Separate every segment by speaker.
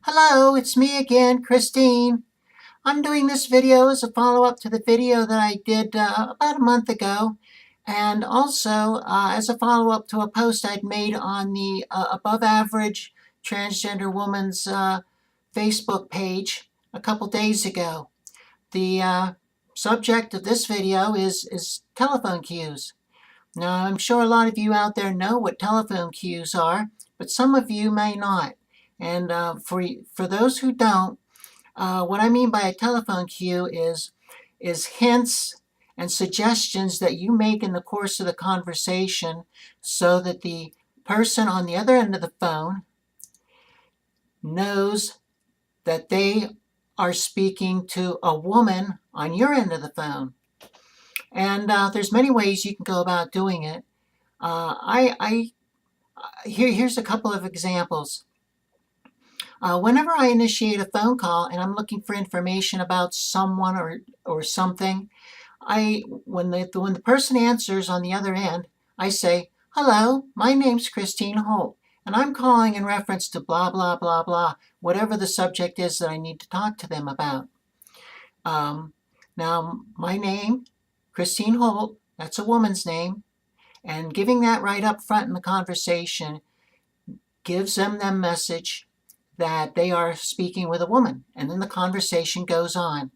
Speaker 1: Hello, it's me again, Christine. I'm doing this video as a follow-up to the video that I did about a month ago, and also as a follow-up to a post I'd made on the Above Average Transgender Woman's Facebook page a couple days ago. The subject of this video is telephone cues. Now, I'm sure a lot of you out there know what telephone cues are, but some of you may not. And for those who don't, what I mean by a telephone cue is hints and suggestions that you make in the course of the conversation so that the person on the other end of the phone knows that they are speaking to a woman on your end of the phone. And there's many ways you can go about doing it. Here's a couple of examples. Whenever I initiate a phone call and I'm looking for information about someone or something, when the person answers on the other end, I say, "Hello, my name's Christine Holt, and I'm calling in reference to blah blah blah blah, whatever the subject is that I need to talk to them about." Now, my name, Christine Holt, that's a woman's name, and giving that right up front in the conversation gives them the message that they are speaking with a woman, and then the conversation goes on.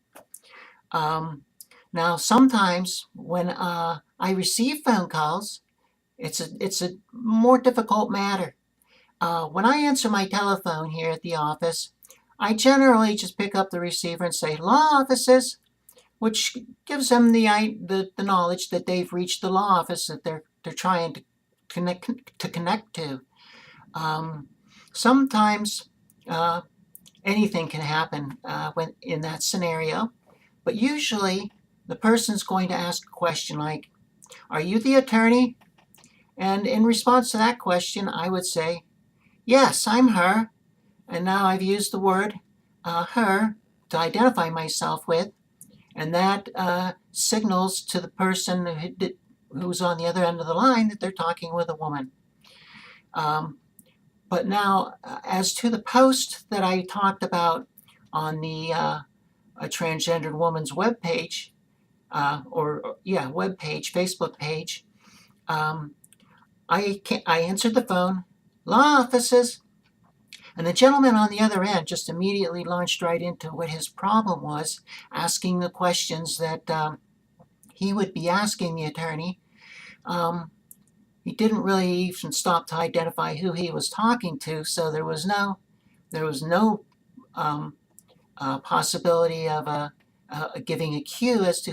Speaker 1: Now, sometimes when I receive phone calls, it's a more difficult matter. When I answer my telephone here at the office, I generally just pick up the receiver and say, "Law offices," which gives them the knowledge that they've reached the law office that they're trying to connect to. Sometimes anything can happen when in that scenario, but usually the person's going to ask a question like, "Are you the attorney?" And in response to that question, I would say, "Yes, I'm her." And now I've used the word her to identify myself with, and that signals to the person who's on the other end of the line that they're talking with a woman. But now, as to the post that I talked about on the a transgendered woman's webpage, webpage, Facebook page, I answered the phone, "Law offices," and the gentleman on the other end just immediately launched right into what his problem was, asking the questions that he would be asking the attorney. He didn't really even stop to identify who he was talking to, so there was no possibility of giving a cue as to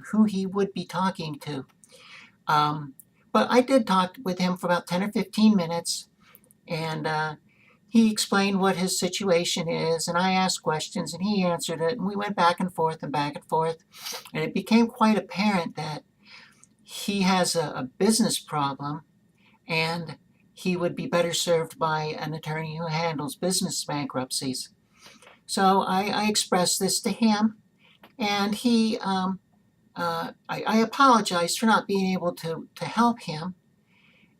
Speaker 1: who he would be talking to. But I did talk with him for about 10 or 15 minutes, and he explained what his situation is, and I asked questions, and he answered it, and we went back and forth, and it became quite apparent that he has a business problem, and he would be better served by an attorney who handles business bankruptcies. So I expressed this to him, and I apologized for not being able to help him,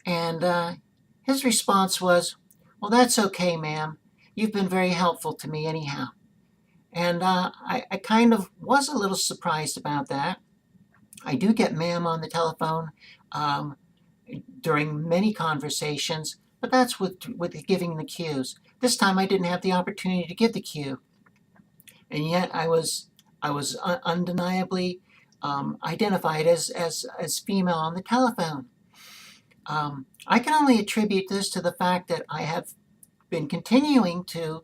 Speaker 1: and his response was, "Well, that's okay, ma'am. You've been very helpful to me anyhow." And I kind of was a little surprised about that. I do get ma'am on the telephone during many conversations, but that's with giving the cues. This time I didn't have the opportunity to give the cue, and yet I was undeniably identified as female on the telephone. I can only attribute this to the fact that I have been continuing to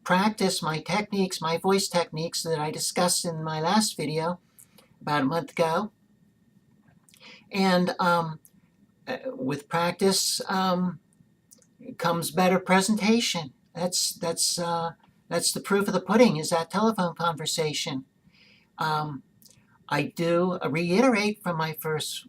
Speaker 1: practice my techniques, my voice techniques that I discussed in my last video about a month ago. And with practice comes better presentation. That's the proof of the pudding, is that telephone conversation. I do reiterate from my first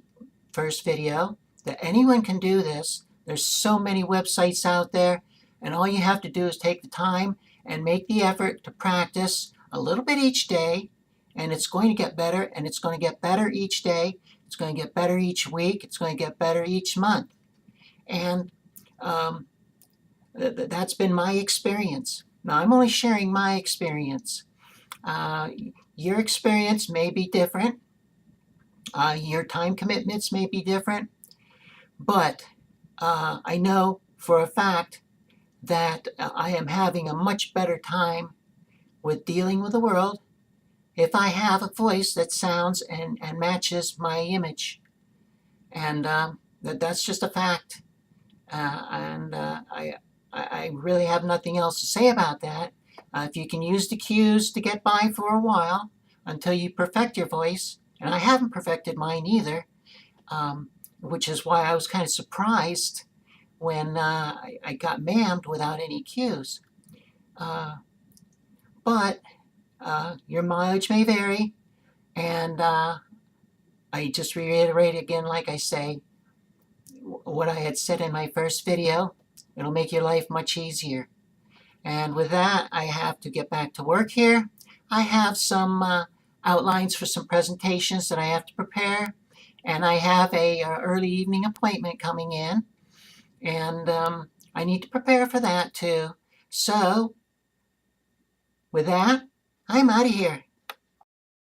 Speaker 1: video that anyone can do this. There's so many websites out there, and all you have to do is take the time and make the effort to practice a little bit each day, and it's going to get better, and it's going to get better each day. It's going to get better each week. It's going to get better each month. And That's been my experience. Now, I'm only sharing my experience. Uh, your experience may be different. Your time commitments may be different. But I know for a fact that I am having a much better time with dealing with the world if I have a voice that sounds and matches my image. And that's just a fact. I really have nothing else to say about that. If you can use the cues to get by for a while until you perfect your voice, and I haven't perfected mine either, which is why I was kind of surprised when I got mammed without any cues. Uh, but your mileage may vary, and I just reiterate again, like I say, what I had said in my first video. It'll make your life much easier. And with that, I have to get back to work here. I have some outlines for some presentations that I have to prepare, and I have a early evening appointment coming in, and I need to prepare for that too. So, with that, I'm out of here.